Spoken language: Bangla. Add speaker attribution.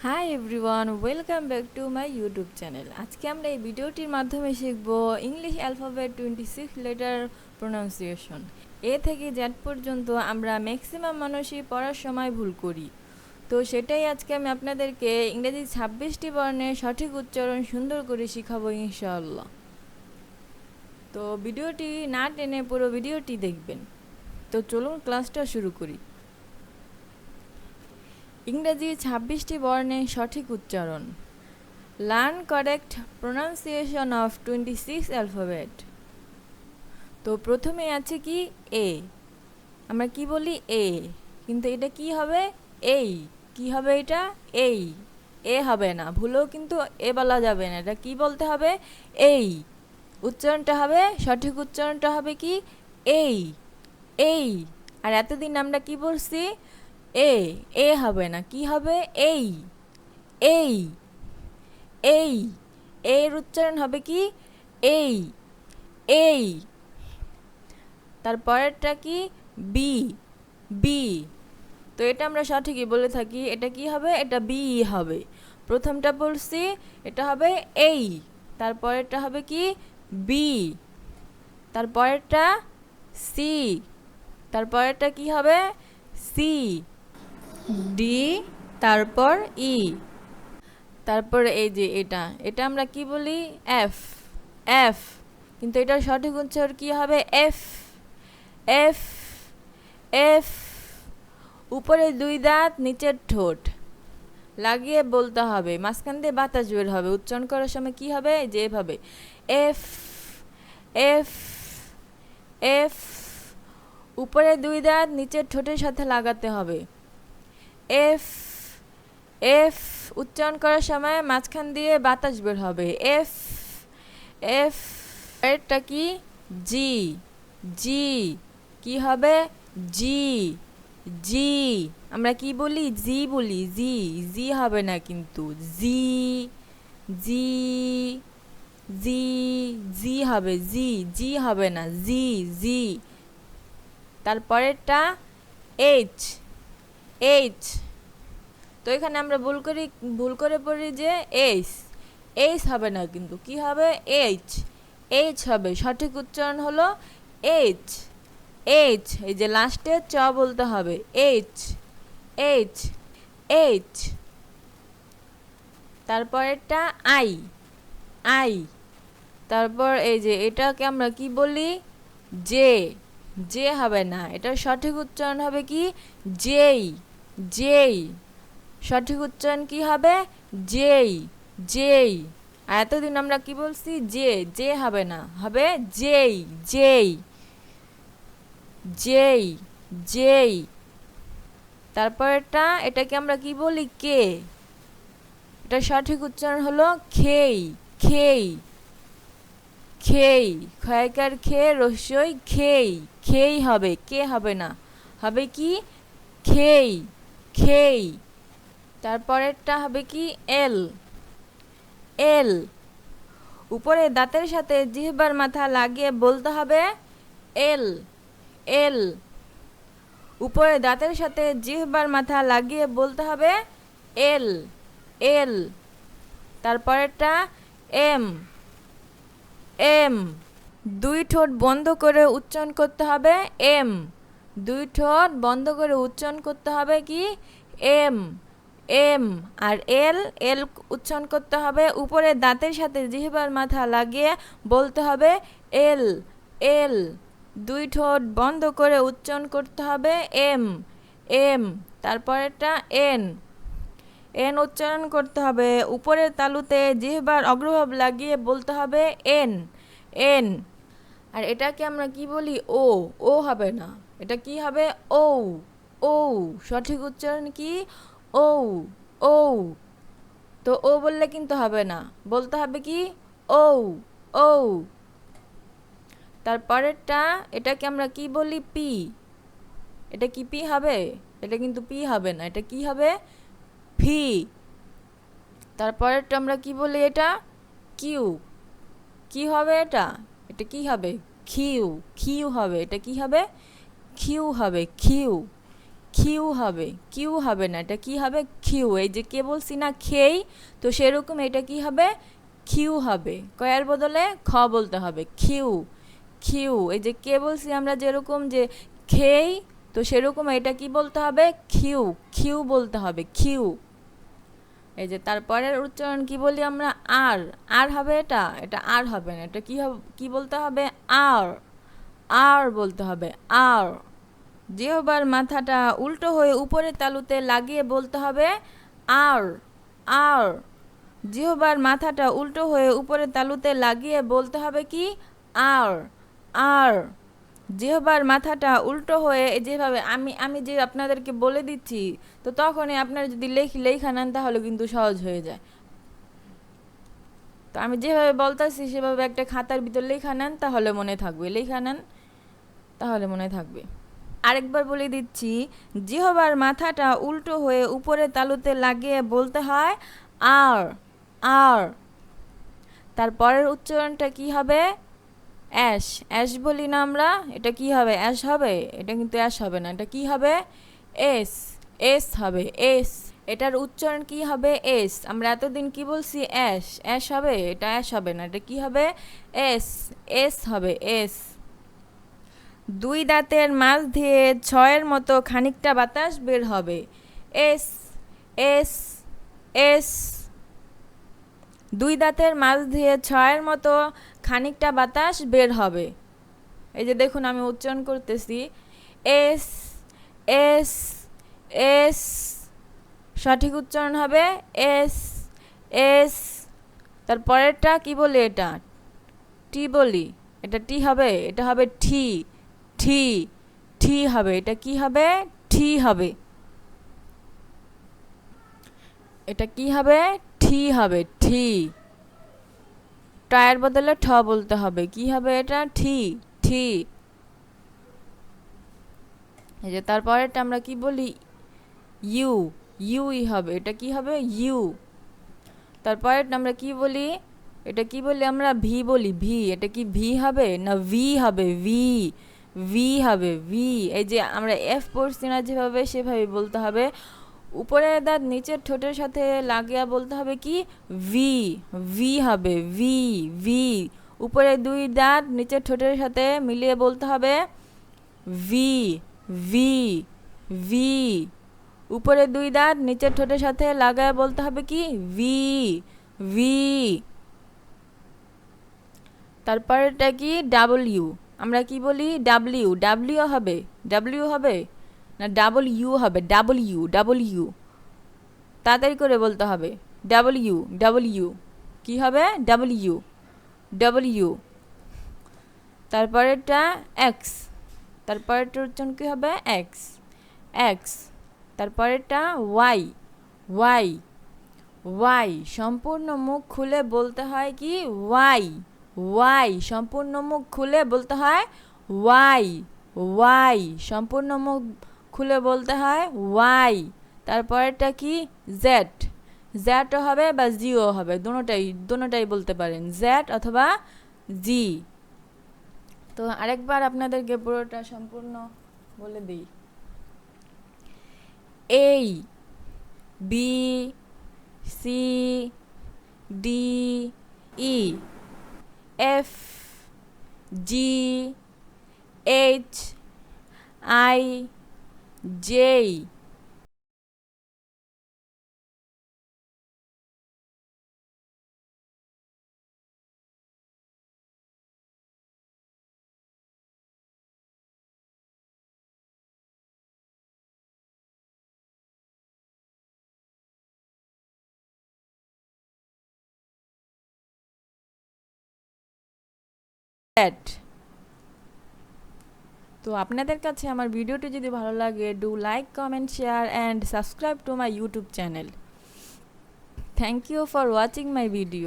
Speaker 1: Hi everyone, welcome back to my YouTube channel. আজকে আমরা এই ভিডিওটির মাধ্যমে শিখব ইংলিশ অ্যালফাবেট 26 লেটার প্রোনাউন্সিয়েশন। এ থেকে জেড পর্যন্ত আমরা ম্যাক্সিমাম মানুষই পড়ার সময় ভুল করি। তো সেটাই আজকে আমি আপনাদেরকে ইংরেজি 26টি বর্ণের সঠিক উচ্চারণ সুন্দর করে শিখাবো ইনশাআল্লাহ। তো ভিডিওটি না টেনে পুরো ভিডিওটি দেখবেন। তো চলুন ক্লাসটা শুরু করি। ইংরেজি 26টি বর্ণের সঠিক উচ্চারণ। Learn correct pronunciation of 26 alphabet. তো প্রথমে আছে কি এ। আমরা কি বলি এ, কিন্তু এটা কি হবে এই। কি হবে এটা এই, এ হবে না, ভুলেও কিন্তু এ বলা যাবে না, এটা কি বলতে হবে এই। উচ্চারণটা হবে, সঠিক উচ্চারণটা হবে কি এই এই। আর এতদিন আমরা কি বলছি এ, এ হবে না, কি হবে এই এই এই। এর উচ্চারণ হবে কি এই এই। তারপরেরটা কি বি বি। তো এটা আমরা সঠিকই বলে থাকি, এটা কি হবে এটা বি হবে। প্রথমটা বলছি এটা হবে এই, তারপরেরটা হবে কি বি, তারপরেরটা সি, তারপরেরটা কি হবে সি, ডি, তারপর ই, তারপর এই যে এটা এটা আমরা কি বলি এফ এফ, কিন্তু এটার সঠিক উচ্চারণ কি হবে এফ এফ এফ। উপরে দুই দাঁত, নিচের ঠোঁট লাগিয়ে বলতে হবে, মাঝখান দিয়ে বাতাস বের হবে। উচ্চারণ করার সময় কি হবে যে এভাবে এফ এফ এফ। উপরে দুই দাঁত নিচের ঠোঁটের সাথে লাগাতে হবে। F F. উচ্চারণ করার সময় মাঝখান দিয়ে বাতাস বের হবে এফ এফ। এরটা কি জি জি, কি হবে জি জি। আমরা কি বলি জি বলি, জি জি হবে না কিন্তু জি জি জি জি হবে জি জি হবে না জি জি। তারপরেরটা এইচ এইচ। তো এখানে আমরা ভুল করে পড়ি যে এইচ, এইচ হবে না কিন্তু কি হবে এইচ এইচ হবে। সঠিক উচ্চারণ হলো এইচ এইচ। এই যে লাস্টে চ বলতে হবে এইচ এইচ এইচ। তারপরেরটা আই আই। তারপর এই যে এটাকে আমরা কি বলি জে, জে হবে না, এটার সঠিক উচ্চারণ হবে কি জেই জেই। সঠিক উচ্চারণ কি হবে জেই জেই। আর এতদিন আমরা কি বলছি জে, জে হবে না, হবে জেই জেই জেই জেই। তারপরটা এটাকে আমরা কি বলি কে, এটা সঠিক উচ্চারণ হলো খেই খেই খেই। খয়কার খে রস্যই খেই খেই হবে, কে হবে না, হবে কি খেই খেই। তারপরেরটা হবে কি এল এল। উপরে দাঁতের সাথে জিহ্বার মাথা লাগিয়ে বলতে হবে এল এল। উপরে দাঁতের সাথে জিহ্বার মাথা লাগিয়ে বলতে হবে এল এল। তারপরেরটা এম এম। দুই ঠোঁট বন্ধ করে উচ্চারণ করতে হবে এম। দুই ঠোঁট বন্ধ করে উচ্চারণ করতে হবে কি এম এম। আর এল এল উচ্চারণ করতে হবে উপরে দাঁতের সাথে জিহ্বার মাথা লাগিয়ে বলতে হবে এল এল। দুই ঠোঁট বন্ধ করে উচ্চারণ করতে হবে এম এম। তারপরেরটা এন এন উচ্চারণ করতে হবে উপরের তালুতে জিহ্বার অগ্রভাগ লাগিয়ে বলতে হবে এন এন। আর এটাকে আমরা কি বলি ও, ও হবে না, এটা কি হবে ও ও। সঠিক উচ্চারণ কি ও ও। তো ও বললে কিন্তু হবে না, বলতে হবে কি ও ও। তারপরেরটা এটাকে আমরা কি বলি পি, এটা কি পি হবে, এটা কিন্তু পি হবে না, এটা কি হবে ভি। তারপরেরটা আমরা কি বলি এটা কিউ, কি হবে এটা, এটা কি হবে খিউ খিউ হবে, এটা কি হবে খিউ হবে খিউ কিউ হবে, কিউ হবে না, এটা কি হবে কিউ। এই যে কে বলছি না খেই, তো সেরকম এটা কি হবে কিউ হবে। কয়ার বদলে খ বলতে হবে, কিউ কিউ। এই যে কে বলছি আমরা যেরকম যে খেই, তো সেরকম এটা কি বলতে হবে কিউ, কিউ বলতে হবে কিউ। এই যে তারপরের উচ্চারণ কি বলি আমরা আর, আর হবে এটা, এটা আর হবে না, এটা কি হবে, কি বলতে হবে আর, আর বলতে হবে আর। জিহ্বার মাথাটা উল্টো হয়ে উপরে তালুতে লাগিয়ে বলতে হবে আর, আর। জিহ্বার মাথাটা উল্টো হয়ে উপরে তালুতে লাগিয়ে বলতে হবে কি আর, আর। জিহ্বার মাথাটা উল্টো হয়ে যেভাবে আমি আমি যে আপনাদেরকে বলে দিচ্ছি, তো তখনই আপনারা যদি লেখা নেন তাহলে কিন্তু সহজ হয়ে যায়। তো আমি যেভাবে বলতেছি সেভাবে একটা খাতার ভিতর লেখা নেন তাহলে মনে থাকবে, লেখা নেন তাহলে মনে থাকবে। আরেকবার বলে দিচ্ছি, জিহ্বার মাথাটা উল্টো হয়ে উপরে তালুতে লাগিয়ে বলতে হয় আর, আর। তারপরের উচ্চারণটা কি হবে অ্যাশ, অ্যাশ বলি না আমরা, এটা কি হবে অ্যাশ হবে, এটা কিন্তু অ্যাশ হবে না, এটা কি হবে এস, এস হবে এস। এটার উচ্চারণ কি হবে এস। আমরা এতদিন কি বলছি অ্যাশ, অ্যাশ হবে, এটা অ্যাশ হবে না, এটা কি হবে এস, এস হবে এস। দুই দাঁতের মাঝ দিয়ে ছয়ের মতো খানিকটা বাতাস বের হবে, এস, এস, এস। দুই দাঁতের মাঝ দিয়ে ছয়ের মতো খানিকটা বাতাস বের হবে। এই যে দেখুন আমি উচ্চারণ করতেছি এস, এস, এস। সঠিক উচ্চারণ হবে এস, এস। তারপরেরটা কি বলি, এটা টি বলি, এটা টি হবে, এটা হবে ঠি, ঠি, ঠি হবে, এটা কি হবে ঠি হবে, এটা কি হবে ঠি হবে, ঠি। টায়ের বদলে ঠ বলতে হবে, কি হবে এটা ঠি, ঠি। এই যে তারপরেরটা আমরা কি বলি ইউ, ইউই হবে, এটা কি হবে ইউ। তারপরেরটা আমরা কি বলি, এটা কি বলি আমরা ভি বলি, ভি, এটা কি ভি হবে না ভি হবে, ভি, ভি হবে ভি। এই যে আমরা এফ পড়ছি না যেভাবে সেভাবে বলতে হবে। উপরের দাঁত নিচের ঠোঁটের সাথে লাগিয়ে বলতে হবে কি ভি, ভি হবে ভি, ভি। উপরে দুই দাঁত নিচের ঠোঁটের সাথে মিলিয়ে বলতে হবে ভি, ভি, ভি। উপরে দুই দাঁত নিচের ঠোঁটের সাথে লাগায় বলতে হবে কি ভি, ভি। তারপরটা কি ডাব্লিউ, আমরা কি বলি ডাব্লিউ, ডাব্লিউ হবে, ডাব্লিউ হবে না ডাবল ইউ হবে, ডাবল ইউ, ডাবল ইউ। তাড়াতাড়ি করে বলতে হবে ডাব্লিউ, ডাব্লিউ কি হবে ডাব্লিউ, ডাব্লিউ। তারপরেরটা এক্স, তারপরেরটা উচ্চারণ কি হবে এক্স, এক্স। তারপরেরটা ওয়াই, ওয়াই, ওয়াই। সম্পূর্ণ মুখ খুলে বলতে হয় কি ওয়াই, ওয়াই। সম্পূর্ণ মুখ খুলে বলতে হয় ওয়াই, ওয়াই। সম্পূর্ণ মুখ খুলে বলতে হয় ওয়াই। তারপরেরটা কি জেড, জেডও হবে বা জিও হবে, দুটোটাই, দুটোটাই বলতে পারেন জেড অথবা জি। তো আরেকবার আপনাদেরকে পুরোটা সম্পূর্ণ বলে দিই, এই B C D E F G H I J. তো আপনাদের কাছে আমার ভিডিওটি যদি ভালো লাগে, do like, comment, share and subscribe to my YouTube channel. Thank you for watching my video.